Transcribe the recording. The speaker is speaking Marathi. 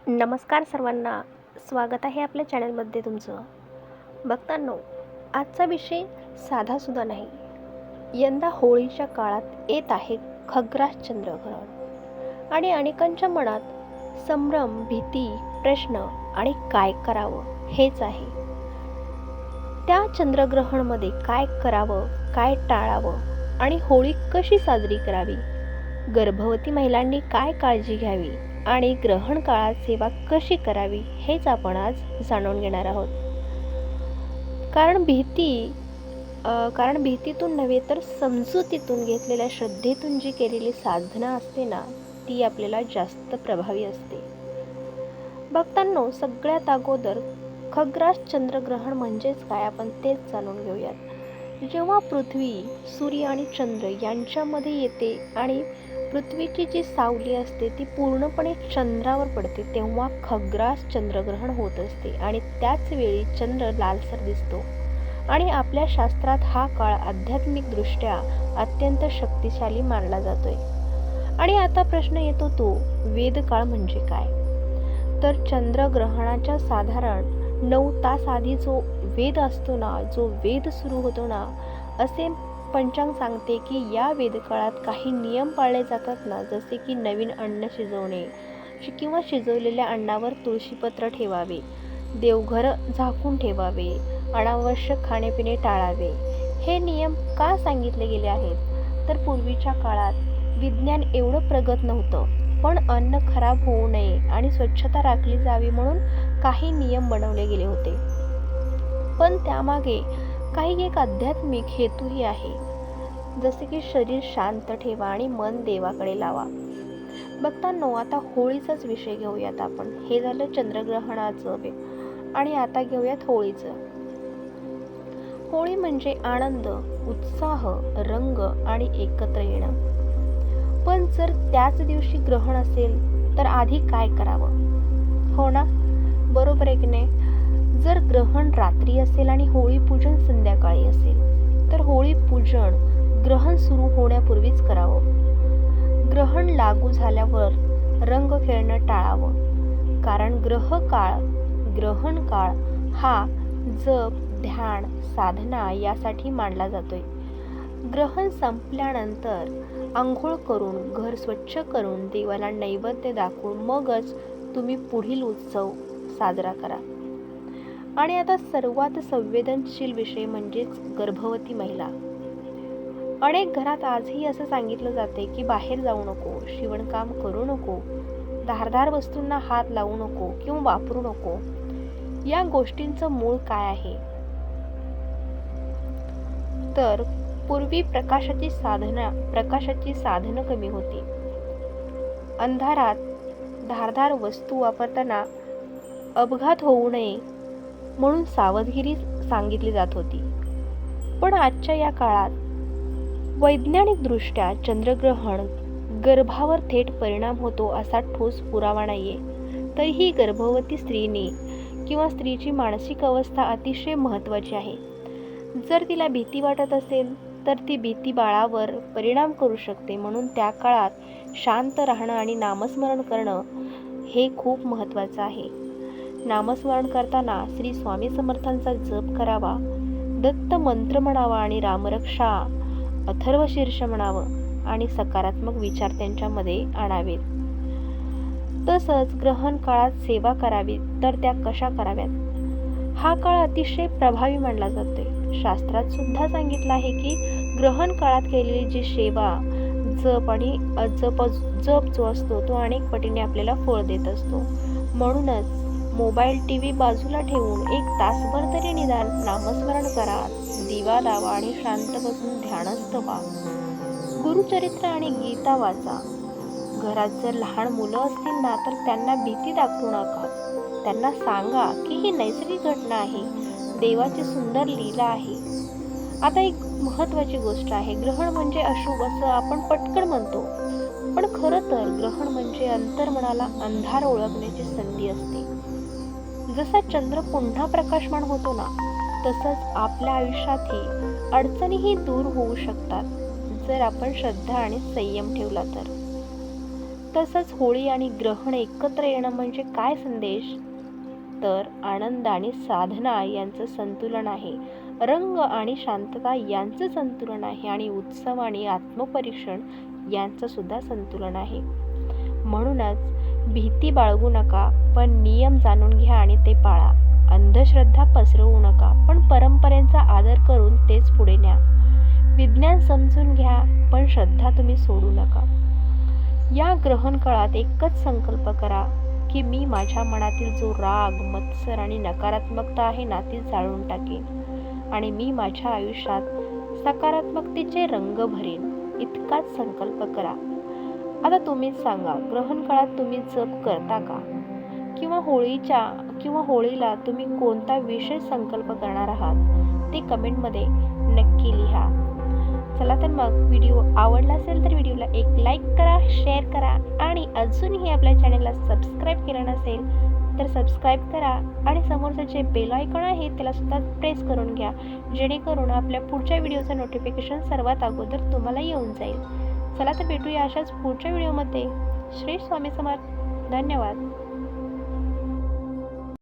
नमस्कार सर्वांना, स्वागत आहे आपल्या चॅनलमध्ये तुमचं. बघतांनो, आजचा विषय साधासुद्धा नाही. यंदा होळीच्या काळात येत आहे खग्रास चंद्रग्रहण आणि अनेकांच्या मनात संभ्रम, भीती, प्रश्न आणि काय करावं हेच आहे. त्या चंद्रग्रहणामध्ये काय करावं, काय टाळावं आणि होळी कशी साजरी करावी, गर्भवती महिलांनी काय काळजी घ्यावी आणि ग्रहण काळात सेवा कशी करावी हेच आपण आज जाणून घेणार आहोत. कारण भीतीतून नव्हे तर समजुतीतून घेतलेल्या श्रद्धेतून जी केलेली साधना असते ना, ती आपल्याला जास्त प्रभावी असते. भक्तांनो, सगळ्यात अगोदर खग्रास चंद्रग्रहण म्हणजेच काय आपण तेच जाणून घेऊयात. जेव्हा पृथ्वी, सूर्य आणि चंद्र यांच्यामध्ये येते आणि पृथ्वीची जी सावली असते ती पूर्णपणे चंद्रावर पडते, तेव्हा खग्रास चंद्रग्रहण होत असते आणि त्याच वेळी चंद्र लालसर दिसतो. आणि आपल्या शास्त्रात हा काळ आध्यात्मिकदृष्ट्या अत्यंत शक्तिशाली मानला जातोय. आणि आता प्रश्न येतो तो, वेदकाळ म्हणजे काय? तर चंद्रग्रहणाच्या साधारण 9 तास आधी जो वेद असतो ना, जो वेद सुरू होतो ना, असे पंचांग सांगते की या वेदकाळात काही नियम पाळले जातात ना, जसे की नवीन अन्न शिजवणे किंवा शिजवलेल्या अन्नावर तुळशीपत्र ठेवावे, देवघर झाकून ठेवावे, अनावश्यक खाणेपिणे टाळावे. हे नियम का सांगितले गेले आहेत? तर पूर्वीच्या काळात विज्ञान एवढं प्रगत नव्हतं, पण अन्न खराब होऊ नये आणि स्वच्छता राखली जावी म्हणून काही नियम बनवले गेले होते. पण त्यामागे काही एक आध्यात्मिक हेतूही आहे, जसे की शरीर शांत ठेवा आणि मन देवाकडे लावा. बघतांनो, आता होळीचाच विषय घेऊयात आपण. हे झालं चंद्रग्रहणाचं आणि आता घेऊयात होळीचं. होळी म्हणजे आनंद, उत्साह, रंग आणि एकत्र येणं. पण जर त्याच दिवशी ग्रहण असेल तर आधी काय करावं? हो ना, बरोबर आहे की नाही? जर ग्रहण रात्री असेल आणि होळी पूजन संध्याकाळी असेल तर होळी पूजन ग्रहण सुरू होण्यापूर्वीच करावं. ग्रहण लागू झाल्यावर रंग खेळणं टाळावं, कारण ग्रहण काळ हा जप, ध्यान, साधना यासाठी मानला जातोय. ग्रहण संपल्यानंतर आंघोळ करून, घर स्वच्छ करून, देवाला नैवेद्य दाखवून मगच तुम्ही पुढील उत्सव साजरा करा. आणि आता सर्वात संवेदनशील विषय म्हणजेच गर्भवती महिला. अनेक घरात आजही असं सांगितलं जाते की बाहेर जाऊ नको, शिवणकाम करू नको, धारदार वस्तूंना हात लावू नको किंवा वापरू नको. या गोष्टींचं मूळ काय आहे? तर पूर्वी प्रकाशाची साधनं कमी होती. अंधारात धारदार वस्तू वापरताना अपघात होऊ नये म्हणून सावधगिरी सांगितली जात होती. पण आजच्या या काळात वैज्ञानिकदृष्ट्या चंद्रग्रहण गर्भावर थेट परिणाम होतो असा ठोस पुरावा नाहीये. तरीही गर्भवती स्त्रीची मानसिक अवस्था अतिशय महत्त्वाची आहे. जर तिला भीती वाटत असेल तर ती भीती बाळावर परिणाम करू शकते. म्हणून त्या काळात शांत राहणं आणि नामस्मरण करणं हे खूप महत्त्वाचं आहे. नामस्मरण करताना श्री स्वामी समर्थांचा जप करावा, दत्त मंत्र म्हणावा आणि रामरक्षा, अथर्वशीर्ष म्हणावं आणि सकारात्मक विचार त्यांच्यामध्ये आणावेत. तसंच ग्रहण काळात सेवा करावी तर त्या कशा कराव्यात? हा काळ अतिशय प्रभावी मानला जातोय. शास्त्रात सुद्धा सांगितलं आहे की ग्रहण काळात केलेली जी सेवा, जप जो असतो तो अनेक पटीने आपल्याला फळ देत असतो. म्हणूनच मोबाईल, टीव्ही बाजूला ठेवून 1 तासभर तरी निदान नामस्मरण करा, दिवा लावा आणि शांत बसून ध्यानस्थ व्हा. गुरुचरित्र आणि गीता वाचा. घरात जर लहान मुलं असतील ना तर त्यांना भीती दाखवू नका. त्यांना सांगा की ही नैसर्गिक घटना आहे, देवाची सुंदर लीला आहे. आता एक महत्त्वाची गोष्ट आहे, ग्रहण म्हणजे अशुभ असं आपण पटकन म्हणतो, पण खरं तर ग्रहण म्हणजे अंतर्मनाला अंधार ओळखण्याची संधी असते. जसा चंद्र पुन्हा प्रकाशमान होतो ना, तसंच आपल्या आयुष्यातही अडचणीही दूर होऊ शकतात जर आपण श्रद्धा आणि संयम ठेवला तर. तसंच होळी आणि ग्रहण एकत्र येणं म्हणजे काय संदेश? तर आनंद आणि साधना यांचं संतुलन आहे, रंग आणि शांतता यांचं संतुलन आहे आणि उत्सव आणि आत्मपरीक्षण यांचं सुद्धा संतुलन आहे. म्हणूनच भीती बाळगू नका, पण नियम जाणून घ्या आणि ते पाळा. अंधश्रद्धा पसरवू नका, पण परंपरेचा आदर करून तेच पुढे न्या. विज्ञान समजून घ्या, पण श्रद्धा तुम्ही सोडू नका. या ग्रहण काळात एकच संकल्प करा की मी माझ्या मनातील जो राग, मत्सर आणि नकारात्मकता आहे ना, ती जाळून टाकेन आणि मी माझ्या आयुष्यात सकारात्मकतेचे रंग भरेन. इतकाच संकल्प करा. आता तुम्हीच सांगा, ग्रहण काळात तुम्ही जप करता का? किंवा होळीला तुम्ही कोणता विशेष संकल्प करणार आहात ते कमेंटमध्ये नक्की लिहा. चला तर मग, व्हिडिओ आवडला असेल तर व्हिडिओला एक लाईक करा, शेअर करा आणि अजूनही आपल्या चॅनलला सबस्क्राईब केलं नसेल तर सबस्क्राईब करा आणि समोरचं जे बेल आयकॉन आहे त्याला सुद्धा प्रेस करून घ्या, जेणेकरून आपल्या पुढच्या व्हिडिओचं नोटिफिकेशन सर्वात अगोदर तुम्हाला येऊन जाईल. चला तर भेटूया अशाच पुढच्या व्हिडिओमध्ये. श्री स्वामी समर्थ. धन्यवाद.